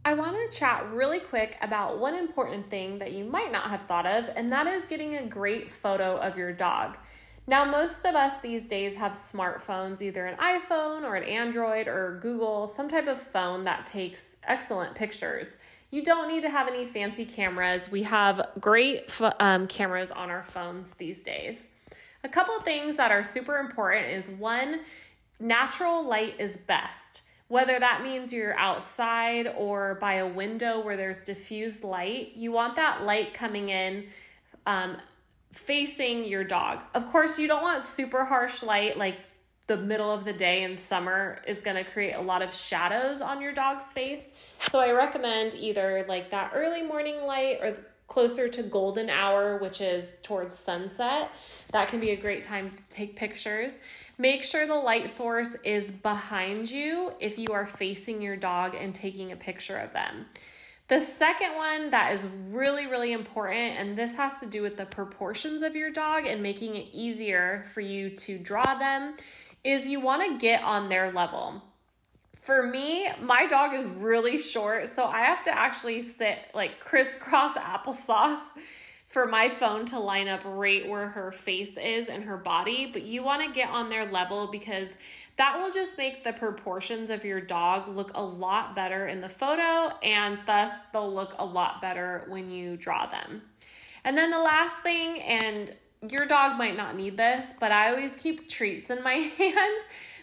I want to chat really quick about one important thing that you might not have thought of, and that is getting a great photo of your dog. Now, most of us these days have smartphones, either an iPhone or an Android or Google, some type of phone that takes excellent pictures. You don't need to have any fancy cameras. We have great cameras on our phones these days. A couple things that are super important is one, natural light is best. Whether that means you're outside or by a window where there's diffused light, you want that light coming in facing your dog. Of course, you don't want super harsh light like the middle of the day in summer is going to create a lot of shadows on your dog's face. So I recommend either like that early morning light or closer to golden hour, which is towards sunset. That can be a great time to take pictures. Make sure the light source is behind you if you are facing your dog and taking a picture of them. The second one that is really, really important, and this has to do with the proportions of your dog and making it easier for you to draw them, is you want to get on their level. For me, my dog is really short, so I have to actually sit like crisscross applesauce for my phone to line up right where her face is and her body. But you want to get on their level because that will just make the proportions of your dog look a lot better in the photo, and thus they'll look a lot better when you draw them. And then the last thing, and your dog might not need this, but I always keep treats in my hand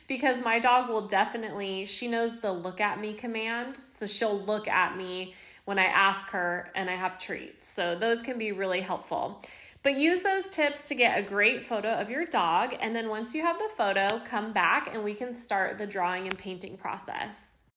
because my dog will definitely, she knows the look at me command. So she'll look at me when I ask her and I have treats. So those can be really helpful. But use those tips to get a great photo of your dog. And then once you have the photo, come back and we can start the drawing and painting process.